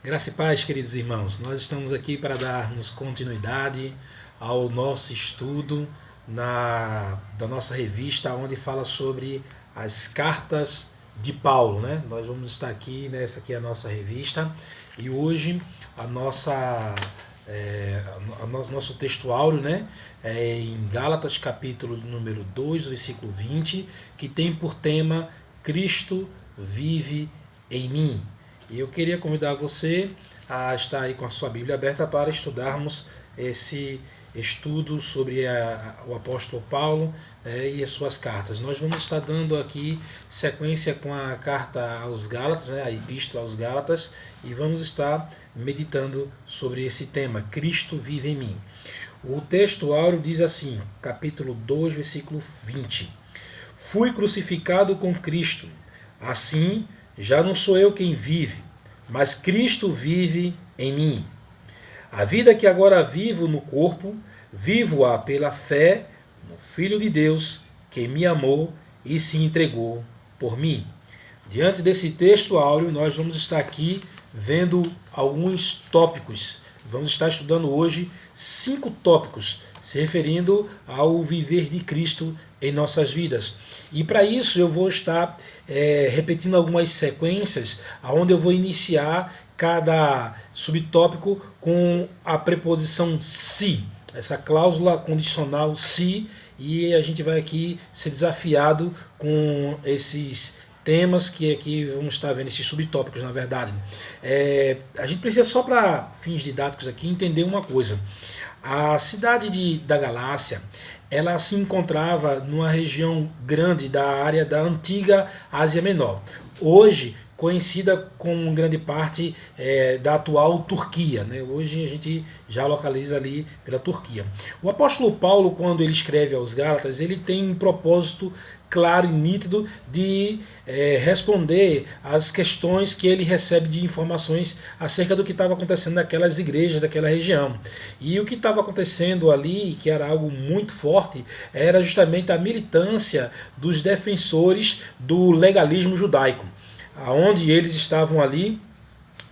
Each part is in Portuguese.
Graça e paz, queridos irmãos. Nós estamos aqui para darmos continuidade ao nosso estudo da nossa revista, onde fala sobre as cartas de Paulo, né? Nós vamos estar aqui, essa aqui é a nossa revista, e hoje nosso texto áureo, né, é em Gálatas, capítulo número 2, versículo 20, que tem por tema Cristo vive em mim. E eu queria convidar você a estar aí com a sua Bíblia aberta para estudarmos esse estudo sobre o apóstolo Paulo e as suas cartas. Nós vamos estar dando aqui sequência com a carta aos Gálatas, a epístola aos Gálatas, e vamos estar meditando sobre esse tema, Cristo vive em mim. O texto áureo diz assim, capítulo 2, versículo 20: Fui crucificado com Cristo, assim já não sou eu quem vive, mas Cristo vive em mim. A vida que agora vivo no corpo, vivo-a pela fé no Filho de Deus, que me amou e se entregou por mim. Diante desse texto áureo, nós vamos estar aqui vendo alguns tópicos. Vamos estar estudando hoje 5 tópicos, se referindo ao viver de Cristo em nossas vidas. E para isso eu vou estar repetindo algumas sequências, onde eu vou iniciar cada subtópico com a preposição se, essa cláusula condicional se, e a gente vai aqui ser desafiado com esses temas que aqui vamos estar vendo, esses subtópicos, na verdade. A gente precisa, só para fins didáticos aqui, entender uma coisa. A cidade da Galácia, ela se encontrava numa região grande da área da antiga Ásia Menor, hoje conhecida como grande parte da atual Turquia, né? Hoje a gente já localiza ali pela Turquia. O apóstolo Paulo, quando ele escreve aos Gálatas, ele tem um propósito claro e nítido de responder às questões que ele recebe de informações acerca do que estava acontecendo naquelas igrejas daquela região. E o que estava acontecendo ali, que era algo muito forte, era justamente a militância dos defensores do legalismo judaico, onde eles estavam ali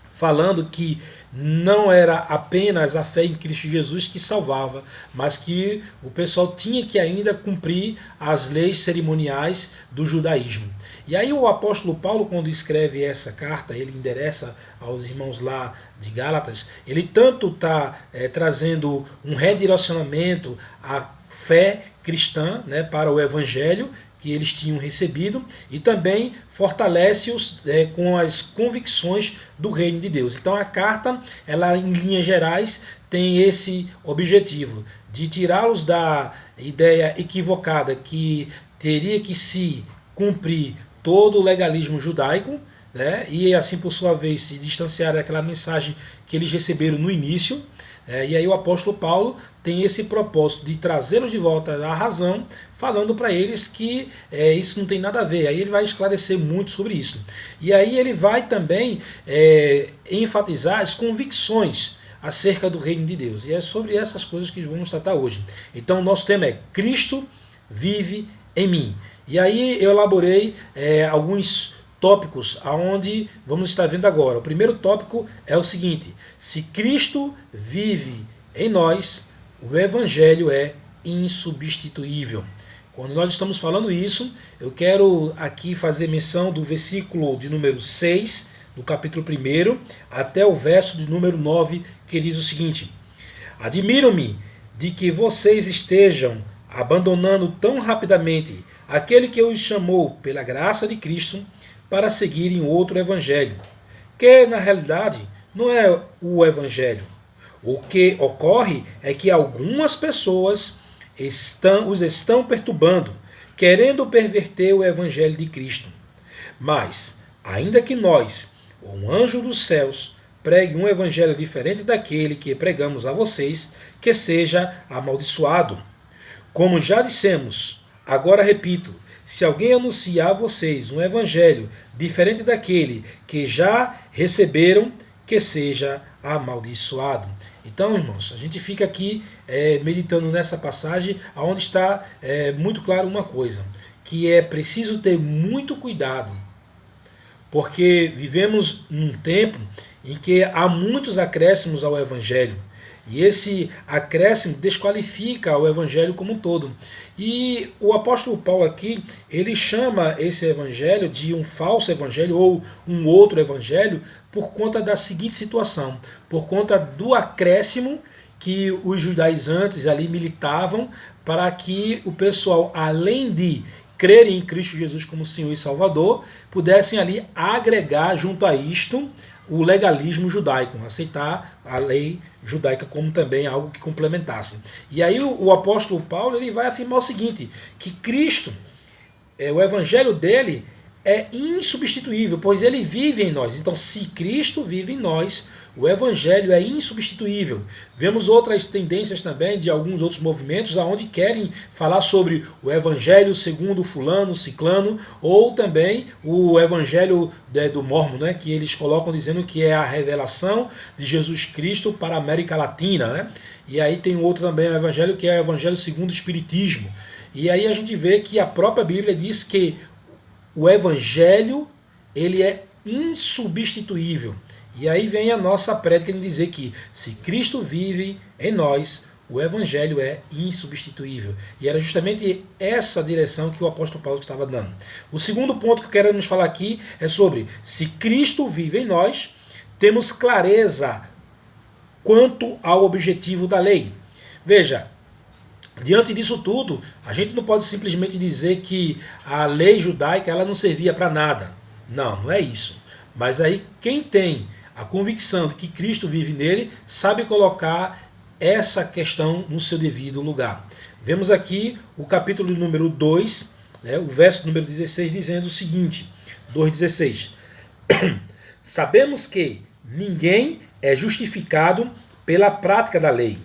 falando que não era apenas a fé em Cristo Jesus que salvava, mas que o pessoal tinha que ainda cumprir as leis cerimoniais do judaísmo. E aí o apóstolo Paulo, quando escreve essa carta, ele endereça aos irmãos lá de Gálatas, ele tanto está trazendo um redirecionamento à fé cristã, né, para o evangelho que eles tinham recebido, e também fortalece-os com as convicções do reino de Deus. Então a carta, ela em linhas gerais, tem esse objetivo de tirá-los da ideia equivocada que teria que se cumprir todo o legalismo judaico, né, e assim por sua vez se distanciar daquela mensagem que eles receberam no início. E aí o apóstolo Paulo tem esse propósito de trazê-los de volta à razão, falando para eles que isso não tem nada a ver. Aí ele vai esclarecer muito sobre isso. E aí ele vai também enfatizar as convicções acerca do reino de Deus. E é sobre essas coisas que vamos tratar hoje. Então o nosso tema é Cristo vive em mim. E aí eu elaborei alguns tópicos aonde vamos estar vendo agora. O primeiro tópico é o seguinte: se Cristo vive em nós, o evangelho é insubstituível. Quando nós estamos falando isso, eu quero aqui fazer menção do versículo de número 6, do capítulo 1, até o verso de número 9, que diz o seguinte: Admiro-me de que vocês estejam abandonando tão rapidamente aquele que os chamou pela graça de Cristo para seguirem outro evangelho, que na realidade não é o evangelho. O que ocorre é que algumas pessoas os estão perturbando, querendo perverter o evangelho de Cristo. Mas, ainda que nós, ou um anjo dos céus, pregue um evangelho diferente daquele que pregamos a vocês, que seja amaldiçoado. Como já dissemos, agora repito, se alguém anunciar a vocês um evangelho diferente daquele que já receberam, que seja amaldiçoado. Então, irmãos, a gente fica aqui meditando nessa passagem, onde está muito claro uma coisa, que é preciso ter muito cuidado, porque vivemos num tempo em que há muitos acréscimos ao Evangelho. E esse acréscimo desqualifica o Evangelho como um todo. E o apóstolo Paulo aqui, ele chama esse Evangelho de um falso Evangelho ou um outro Evangelho por conta da seguinte situação, por conta do acréscimo que os judaizantes ali militavam para que o pessoal, além de crerem em Cristo Jesus como Senhor e Salvador, pudessem ali agregar junto a isto o legalismo judaico, aceitar a lei judaica como também algo que complementasse. E aí o apóstolo Paulo ele vai afirmar o seguinte, que Cristo, o evangelho dele é insubstituível, pois ele vive em nós. Então, se Cristo vive em nós, o evangelho é insubstituível. Vemos outras tendências também de alguns outros movimentos aonde querem falar sobre o evangelho segundo fulano, ciclano, ou também o evangelho do Mórmon, né, que eles colocam dizendo que é a revelação de Jesus Cristo para a América Latina, né? E aí tem outro também, o evangelho que é o evangelho segundo o Espiritismo. E aí a gente vê que a própria Bíblia diz que o evangelho ele é insubstituível. E aí vem a nossa prédica de dizer que se Cristo vive em nós, o evangelho é insubstituível. E era justamente essa direção que o apóstolo Paulo estava dando. O segundo ponto que eu quero nos falar aqui é sobre se Cristo vive em nós, temos clareza quanto ao objetivo da lei. Veja, diante disso tudo, a gente não pode simplesmente dizer que a lei judaica ela não servia para nada. Não, não é isso. Mas aí quem tem a convicção de que Cristo vive nele, sabe colocar essa questão no seu devido lugar. Vemos aqui o capítulo número 2, né, o verso número 16, dizendo o seguinte, 2,16. Sabemos que ninguém é justificado pela prática da lei,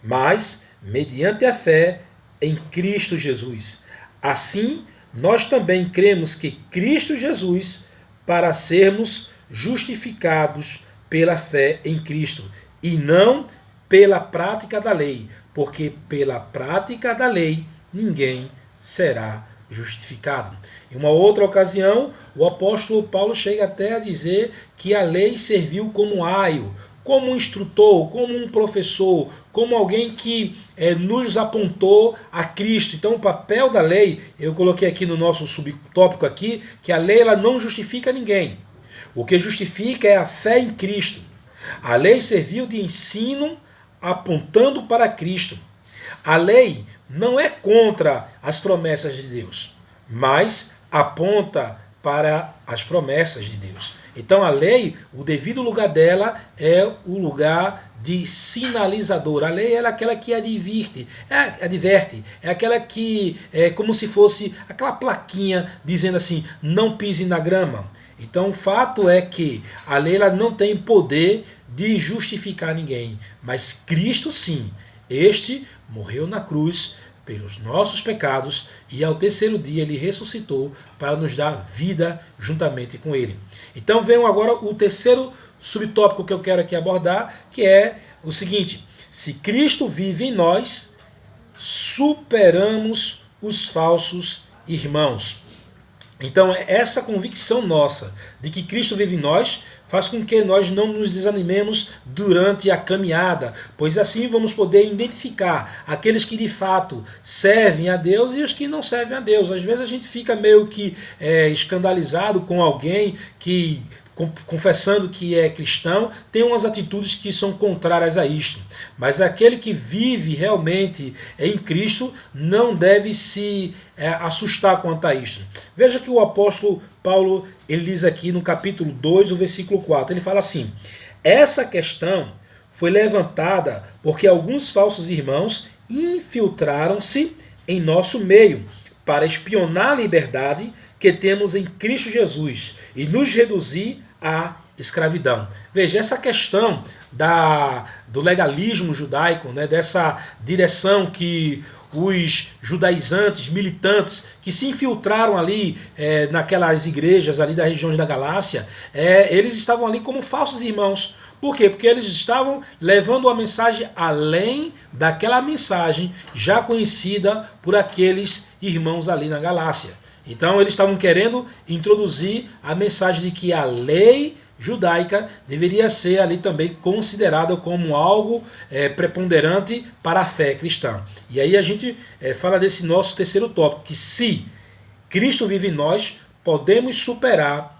mas mediante a fé em Cristo Jesus. Assim, nós também cremos que Cristo Jesus, para sermos justificados pela fé em Cristo, e não pela prática da lei, porque pela prática da lei ninguém será justificado. Em uma outra ocasião, o apóstolo Paulo chega até a dizer que a lei serviu como aio, como um instrutor, como um professor, como alguém que nos apontou a Cristo. Então o papel da lei, eu coloquei aqui no nosso subtópico aqui, que a lei ela não justifica ninguém. O que justifica é a fé em Cristo. A lei serviu de ensino apontando para Cristo. A lei não é contra as promessas de Deus, mas aponta para as promessas de Deus. Então a lei, o devido lugar dela é o lugar de sinalizador. A lei é aquela que adverte, é aquela que é como se fosse aquela plaquinha dizendo assim, não pise na grama. Então o fato é que a lei ela não tem poder de justificar ninguém, mas Cristo sim, este morreu na cruz pelos nossos pecados e ao terceiro dia ele ressuscitou para nos dar vida juntamente com ele. Então vem agora o terceiro subtópico que eu quero aqui abordar, que é o seguinte, se Cristo vive em nós, superamos os falsos irmãos. Então essa convicção nossa de que Cristo vive em nós faz com que nós não nos desanimemos durante a caminhada, pois assim vamos poder identificar aqueles que de fato servem a Deus e os que não servem a Deus. Às vezes a gente fica meio que escandalizado com alguém que confessando que é cristão, tem umas atitudes que são contrárias a isto. Mas aquele que vive realmente em Cristo não deve se assustar quanto a isto. Veja que o apóstolo Paulo ele diz aqui no capítulo 2, o versículo 4, ele fala assim, essa questão foi levantada porque alguns falsos irmãos infiltraram-se em nosso meio para espionar a liberdade que temos em Cristo Jesus e nos reduzir à escravidão. Veja, essa questão do legalismo judaico, né, dessa direção que os judaizantes, militantes, que se infiltraram ali naquelas igrejas ali da região da Galácia, eles estavam ali como falsos irmãos. Por quê? Porque eles estavam levando a mensagem além daquela mensagem já conhecida por aqueles irmãos ali na Galácia. Então eles estavam querendo introduzir a mensagem de que a lei judaica deveria ser ali também considerada como algo preponderante para a fé cristã. E aí a gente fala desse nosso terceiro tópico, que se Cristo vive em nós, podemos superar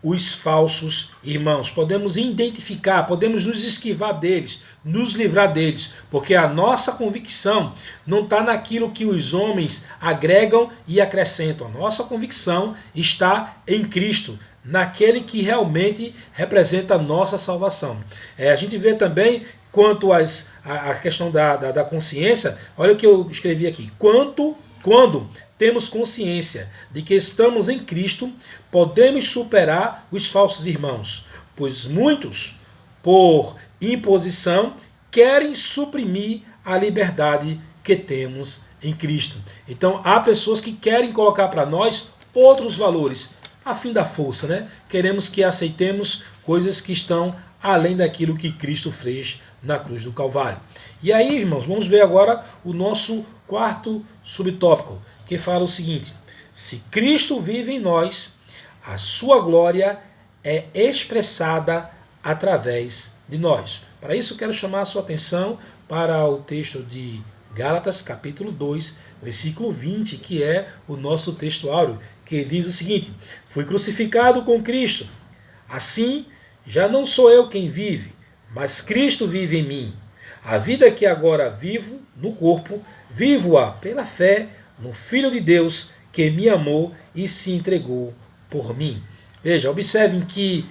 os falsos irmãos, podemos identificar, podemos nos esquivar deles, nos livrar deles, porque a nossa convicção não está naquilo que os homens agregam e acrescentam. A nossa convicção está em Cristo, naquele que realmente representa a nossa salvação. A gente vê também quanto à questão da consciência, olha o que eu escrevi aqui, quando temos consciência de que estamos em Cristo, podemos superar os falsos irmãos, pois muitos, por imposição, querem suprimir a liberdade que temos em Cristo. Então, há pessoas que querem colocar para nós outros valores, a fim da força, né? Queremos que aceitemos coisas que estão além daquilo que Cristo fez na cruz do Calvário. E aí, irmãos, vamos ver agora o nosso quarto subtópico, que fala o seguinte: se Cristo vive em nós, a sua glória é expressada através de nós. Para isso, eu quero chamar a sua atenção para o texto de Gálatas, capítulo 2, versículo 20, que é o nosso texto áureo, que diz o seguinte: fui crucificado com Cristo. Assim, já não sou eu quem vive, mas Cristo vive em mim. A vida que agora vivo no corpo, vivo-a pela fé no Filho de Deus que me amou e se entregou por mim. Veja, observem que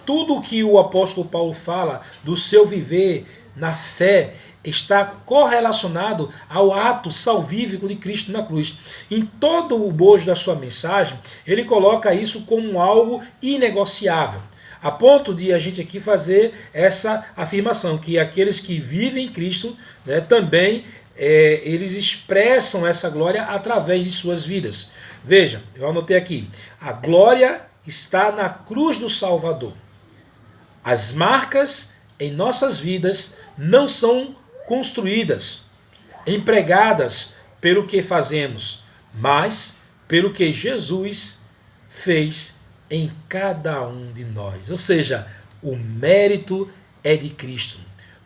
tudo o que o apóstolo Paulo fala do seu viver na fé está correlacionado ao ato salvífico de Cristo na cruz. Em todo o bojo da sua mensagem, ele coloca isso como algo inegociável, a ponto de a gente aqui fazer essa afirmação, que aqueles que vivem em Cristo, né, também eles expressam essa glória através de suas vidas. Veja, eu anotei aqui, a glória está na cruz do Salvador. As marcas em nossas vidas não são construídas, empregadas pelo que fazemos, mas pelo que Jesus fez em cada um de nós. Ou seja, o mérito é de Cristo.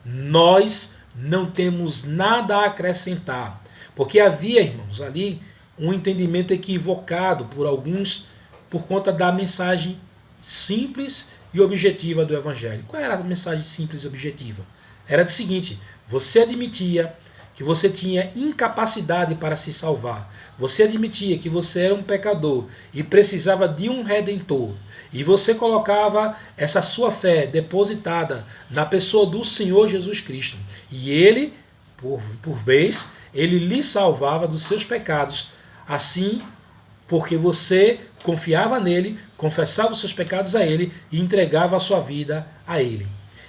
Nós não temos nada a acrescentar, porque havia, irmãos, ali um entendimento equivocado por alguns por conta da mensagem simples e objetiva do Evangelho. Qual era a mensagem simples e objetiva? Era o seguinte: você admitia que você tinha incapacidade para se salvar. Você admitia que você era um pecador e precisava de um redentor. E você colocava essa sua fé depositada na pessoa do Senhor Jesus Cristo. E ele, por vez, ele lhe salvava dos seus pecados. Assim, porque você confiava nele, confessava os seus pecados a ele e entregava a sua vida a ele.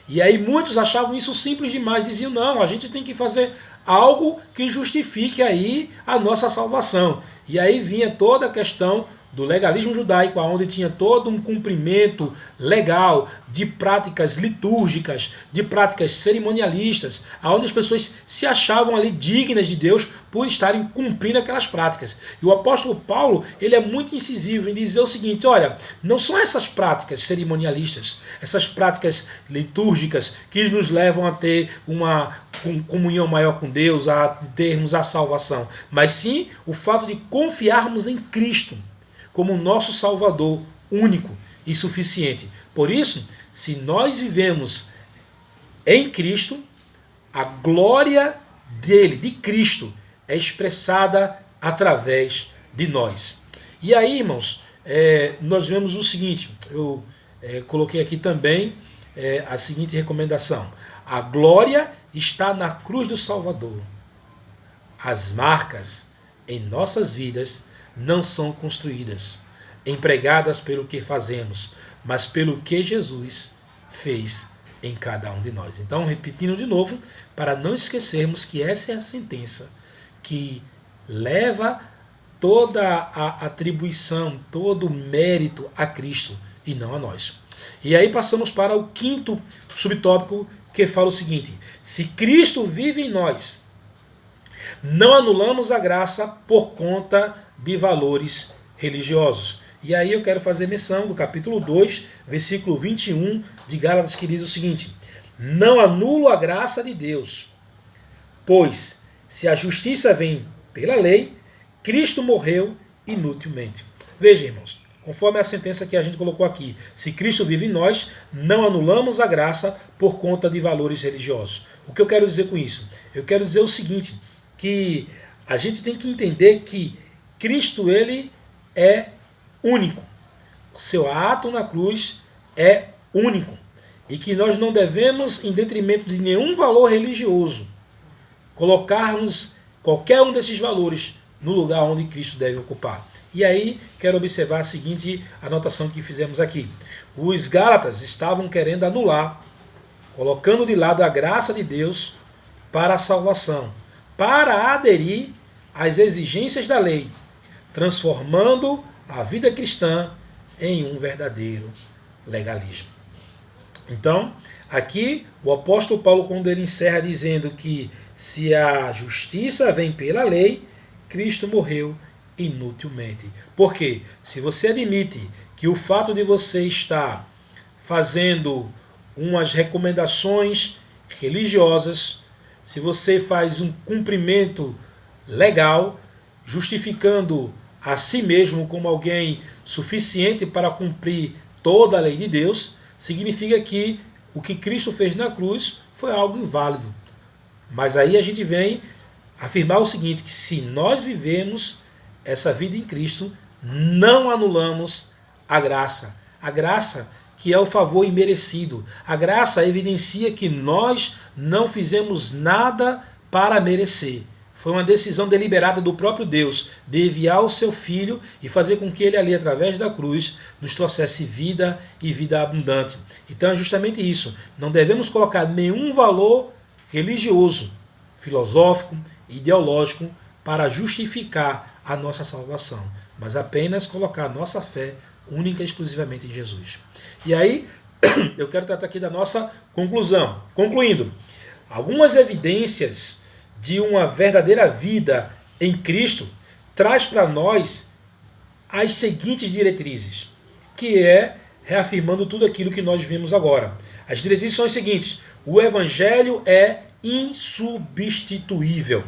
E aí muitos achavam isso simples demais, diziam: não, a gente tem que fazer algo que justifique aí a nossa salvação. E aí vinha toda a questão do legalismo judaico, onde tinha todo um cumprimento legal de práticas litúrgicas, de práticas cerimonialistas, onde as pessoas se achavam ali dignas de Deus por estarem cumprindo aquelas práticas. E o apóstolo Paulo, ele é muito incisivo em dizer o seguinte: olha, não são essas práticas cerimonialistas, essas práticas litúrgicas que nos levam a ter uma comunhão maior com Deus, a termos a salvação, mas sim o fato de confiarmos em Cristo como nosso Salvador único e suficiente. Por isso, se nós vivemos em Cristo, a glória dele, de Cristo, é expressada através de nós. E aí, irmãos, nós vemos o seguinte, eu coloquei aqui também a seguinte recomendação: a glória está na cruz do Salvador. As marcas em nossas vidas não são construídas, empregadas pelo que fazemos, mas pelo que Jesus fez em cada um de nós. Então, repetindo de novo, para não esquecermos que essa é a sentença que leva toda a atribuição, todo o mérito a Cristo e não a nós. E aí passamos para o quinto subtópico, que fala o seguinte: se Cristo vive em nós, não anulamos a graça por conta de valores religiosos. E aí eu quero fazer menção do capítulo 2, versículo 21 de Gálatas, que diz o seguinte: não anulo a graça de Deus, pois se a justiça vem pela lei, Cristo morreu inutilmente. Veja, irmãos, conforme a sentença que a gente colocou aqui, se Cristo vive em nós, não anulamos a graça por conta de valores religiosos. O que eu quero dizer com isso? Eu quero dizer o seguinte, que a gente tem que entender que Cristo, ele é único. O seu ato na cruz é único. E que nós não devemos, em detrimento de nenhum valor religioso, colocarmos qualquer um desses valores no lugar onde Cristo deve ocupar. E aí, quero observar a seguinte anotação que fizemos aqui. Os Gálatas estavam querendo anular, colocando de lado a graça de Deus para a salvação, para aderir às exigências da lei, transformando a vida cristã em um verdadeiro legalismo. Então, aqui o apóstolo Paulo, quando ele encerra dizendo que se a justiça vem pela lei, Cristo morreu inutilmente. Por quê? Se você admite que o fato de você estar fazendo umas recomendações religiosas, se você faz um cumprimento legal, justificando a si mesmo como alguém suficiente para cumprir toda a lei de Deus, significa que o que Cristo fez na cruz foi algo inválido. Mas aí a gente vem afirmar o seguinte, que se nós vivemos essa vida em Cristo, não anulamos a graça. A graça que é o favor imerecido. A graça evidencia que nós não fizemos nada para merecer. Foi uma decisão deliberada do próprio Deus de enviar o seu Filho e fazer com que ele ali, através da cruz, nos trouxesse vida e vida abundante. Então é justamente isso. Não devemos colocar nenhum valor religioso, filosófico, ideológico para justificar a nossa salvação, mas apenas colocar a nossa fé única e exclusivamente em Jesus. E aí, eu quero tratar aqui da nossa conclusão. Concluindo, algumas evidências de uma verdadeira vida em Cristo traz para nós as seguintes diretrizes, que é reafirmando tudo aquilo que nós vimos agora. As diretrizes são as seguintes: o Evangelho é insubstituível.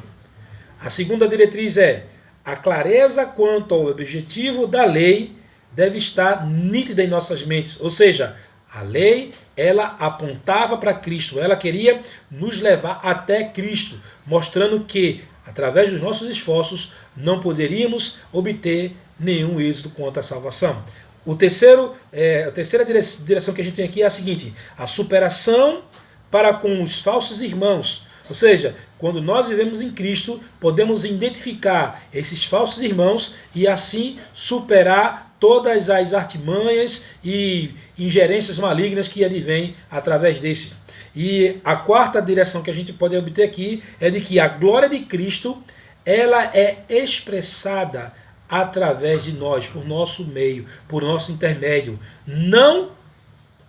A segunda diretriz é: a clareza quanto ao objetivo da lei deve estar nítida em nossas mentes. Ou seja, a lei, ela apontava para Cristo, ela queria nos levar até Cristo, mostrando que, através dos nossos esforços, não poderíamos obter nenhum êxito quanto à salvação. A terceira direção que a gente tem aqui é a seguinte: a superação para com os falsos irmãos. Ou seja, quando nós vivemos em Cristo, podemos identificar esses falsos irmãos e assim superar todas as artimanhas e ingerências malignas que advêm através desse. E a quarta direção que a gente pode obter aqui é de que a glória de Cristo, ela é expressada através de nós, por nosso meio, por nosso intermédio. Não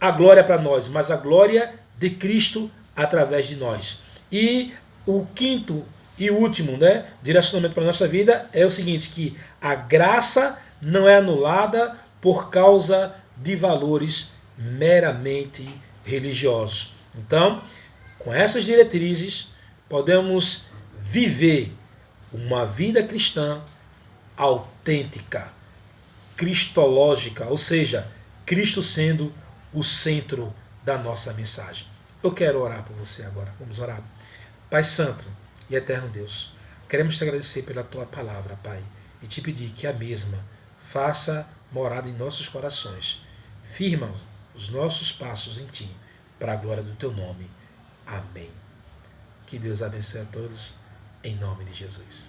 a glória para nós, mas a glória de Cristo através de nós. E o quinto e último, direcionamento para a nossa vida é o seguinte, que a graça não é anulada por causa de valores meramente religiosos. Então, com essas diretrizes, podemos viver uma vida cristã autêntica, cristológica, ou seja, Cristo sendo o centro da nossa mensagem. Eu quero orar por você agora. Vamos orar. Pai Santo e Eterno Deus, queremos te agradecer pela tua palavra, Pai, e te pedir que a mesma faça morada em nossos corações. Firma os nossos passos em ti, para a glória do teu nome. Amém. Que Deus abençoe a todos, em nome de Jesus.